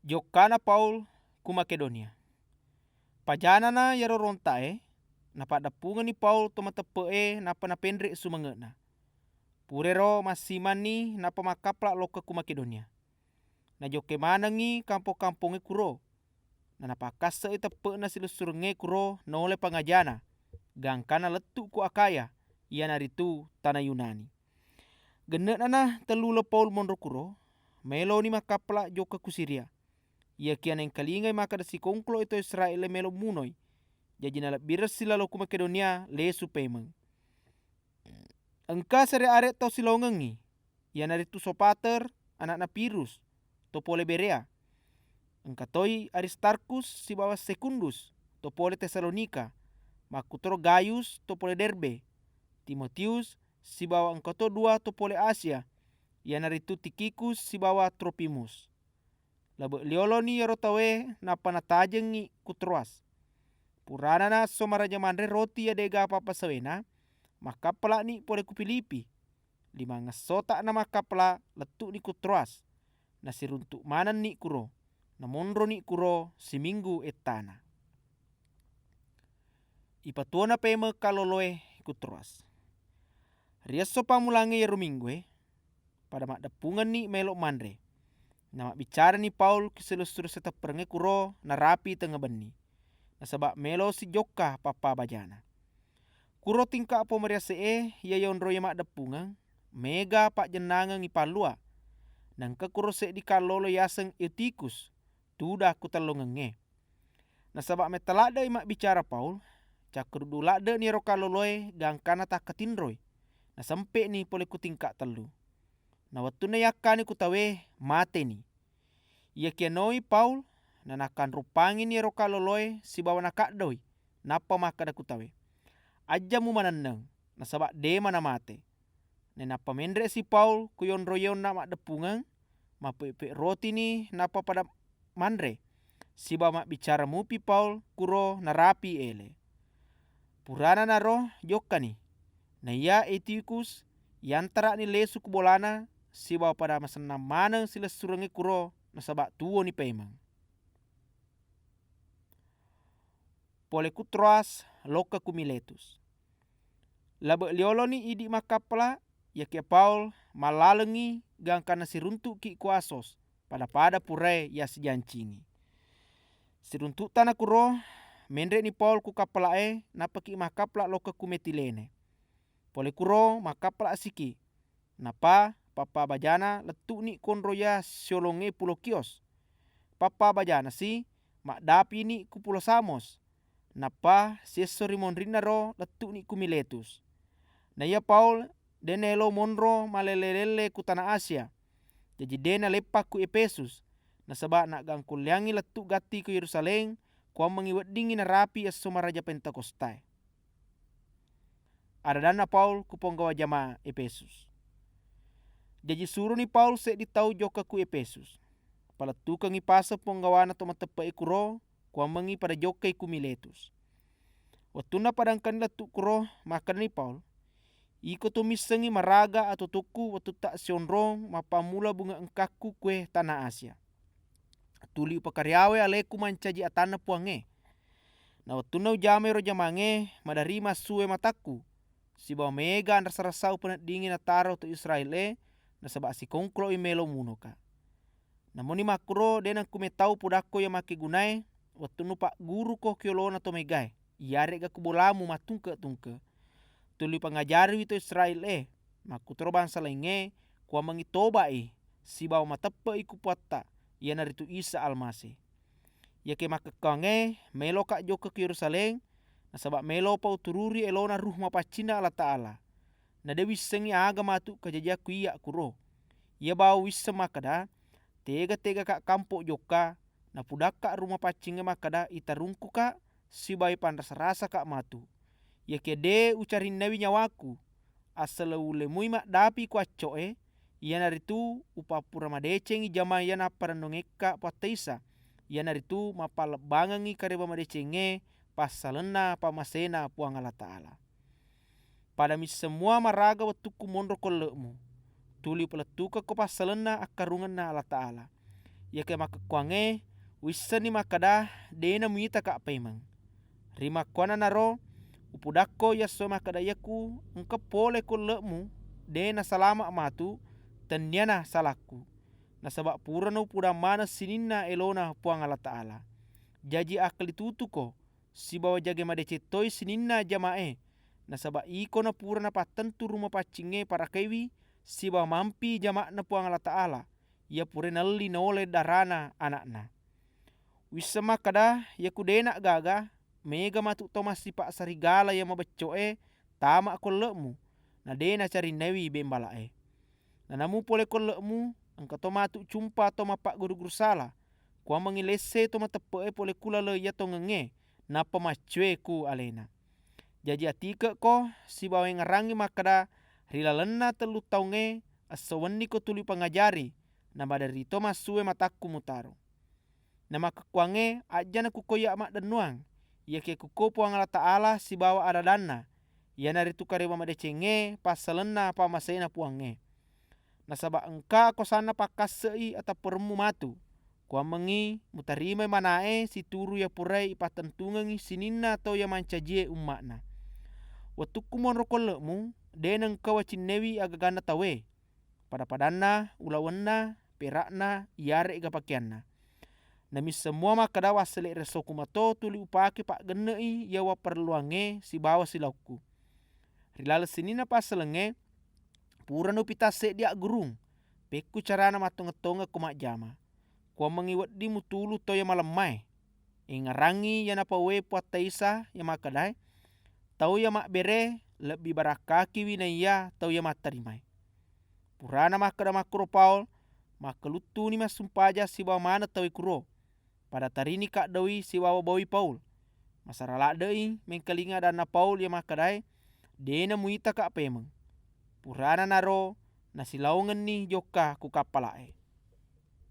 Jokana Paul ku Makedonia. Pajanana yaro rontae na padapungan ni Paul to matepe'e napa napendre sumangena. Purero masimani napa makapla loka ku Makedonia. Na joke manangi kampo-kamponge kuro. Na napakasa itape'na silusurenge kuro na oleh pangajana. Gangkana letu ku Akaya iana ritu tanah Yunani. Genekna telula Paul mondro kuro melo ni makapla joka ku Siria. Ia kiana yang kalingai maka da si kongklo ito Israel melo munoi. Jadi na biras sila lo ku Makedonia lesu pemeng. Engka sere are tau silongengi. Ia naritu Sopater anak na Pirus topole Berea. Engka toi Aristarkus si bawa Sekundus topole Tesalonika. Makutoro Gaius topole Derbe. Timotius si bawa engka to dua topole Asia. Ia naritu Tikikus si bawa Tropimus. Labe liolo ni yaro tawe napa natajengi ku Troas. Purana na somaraja mandre roti ya dega apa sawena makapla ni pole ku Filipi. Lima ngasota na makapla letu ni ku Troas. Na siruntuk manan ni kuro. Na mondro ni kuro siminggu etana. Ipatuona peme kaloloe ku Troas. Riaso pamulange yaro minggue pada mak dapungan ni melo mandre. Na bicara ni Paul kiselusur seta perenge kuro na rapi tengah beni. Na sabab melo si joka papa bajana. Kuro tingka po maria see ya yonro ya mak dapungan mega pak jenangan ipalua. Nangka kuro se di kalolo yaseng Eutikus tuda kutalongenge. Na sabab metalada imak bicara Paul cakur dulada ni ro kaloloe gangkana tak katindroi. Na sampe ni pole kutingka telu. Na watuna yakani kutawe mate ni. Ia kianoi Paul na nakan rupangi ni ro kaloloe si bawa nakadoi napa makada kutawe. Aja mu mananeng na sabab de mana mate. Ne napa mendre si Paul kuyon royon na mak depungan mapepe roti ni napa pada mandre. Si bawa mak bicara mupi Paul kuro na rapi ele. Purana na roh joka ni. Na ia Etikus yantara ni lesu kubolana si bawa pada masana manang sila surangi kuro na sabab tuo ni pemang. Pole ku Troas loka ku Miletus. Labe liolo ni idi makapla ya kia Paul malalengi gangkana siruntuk ki kuasos pada purai ya sijancingi. Siruntuk tanah kuro mendre ni Paul ku kapalae napa ki makapla loka ku Metilene. Pole kuro makapla asiki. Napa papa bajana letu ni konro ya siolonge pulo Kios. Papa bajana si mak dapi ni ku pulo Samos. Napa sesori mondrina ro letu ni ku Miletus. Na ia Paul denelo monro malelelele ku tanah Asia. Jadi dena lepak ku Efesus. Na sabab nak gangkulyangi letu gati ku Yerusalem kuam mengiwedingi na rapi aso maraja Pentakostai. Ada dana Paul ku ponggawa jamaah Efesus. Jadi suruh ni Paul se ditau joka ku Efesus. Pala tukang ipasa ponggawana to matepai kuro kuam mengi pada joka ku Miletus. Watuna padangkan letu kuro makan ni Paul. Iko tumisengi maraga atau tuku watu tak sionrong mapamula bunga engkaku kue tanah Asia. Tuli upakaryawe aleku mancaji atana puange. Na watuna ujame ro jamange madarima suwe mataku. Si bawa mega rasa-rasau penat dingin ataro to Israel na sabak si kongklo imelo munoka. Namoni makro denang kumetau pudako ya make gunai watunu pak guru ko kiolona to megai. Iare ga kubolamu matungke-tungke. Tuli pangajari wito Israel makutro bangsa lainge kuam mangitoba si bawa matepe iku puatta ia naritu Isa Almasih. Ya ke makakange melo kak joka ke Yerusalem na sabab melo pau tururi elona ruh mapacina Allah Ta'ala. Na de wisengi aga matu kajajaku iya kuro. Ia bawa wisse makada tega-tega kak kampo joka na pudaka rumah pacinge makada itarungku kak si bayi pandas rasa kak matu. Ya kede ucarin nawi nyawaku asal ule mui mak dapi ku accoe ia naritu upapura madecengi jama ia naparandongeka pataisa ia naritu mapalebangangi kareba madecenge pasalena pamasena puang Allah Ta'ala. Pada mis semua maraga watuku mondro kolemu tuli peletuka ko pasalena akarungan na Allah Ta'ala. ya ke maka kuange wissa ni makada dena muita ka pemang rima kuana naro upudakko ya so makada yaku engka pole ko lemu dena salama matu tanyana salaku na sabab purana upuda mana sininna elona puang Allah Ta'ala jaji akali tutu ko si bawa jage madece toy sininna jamae na sabab iko na purana patentu rumah pacinge para kewi si bawa mampi jama na puang Allah Ta'ala ya pure nalli nole darana anakna wisama kada ya kudena gaga mega matu tomas si pak sarigala ya mabeccoe tama ko lemu na dena cari newi bembalae na namu pole ko lemu angka tomatu cumpa toma pak guru-guru sala kwa mangilese toma tepe pole kula le ya tongenge na pamacue ku alena jaji atika ko si bawa ngarangi makada rilalena telu taunge asawenni ko tuli pangajari na badari toma suwe mataku mutaro na makakuange aja na kukoya mak danuang ya ke kukopo ang Allah Ta'ala si bawa adadanna ya nari tukarewa madecenge pasalena pamasena puange na sabab engka kosana pakasei atau permu matu kwa mengi mutarime manae si turu ya purai ipatentungangi sininna atau ya mancajie ummakna watuku monro kolemu deneng kawa cinnewi agagana tawe pada padanna ulawanna perakna yare ga pakianna nami semua makada wasele resoku mato tuli upake pak genei ya wa perluange si bawa silauku rilala sinina paselenge pura no pitase dia gurung peku carana matonga-tonga kumak jama kwa mengiwat di mutulu to ya malam mai ingarangi ya napawe puataisa ya makadai tau ya mak bere lebih barakaki winaya tau ya matarimai purana makada makro paul makalutu ni masumpaja si bawa mana tau ikuro pada tarini kak dawi si bawa bawi paul masarala dei mengkalinga dana paul ya makadai dena muita kak pemeng purana naro nasilaungan ni joka ku kapalae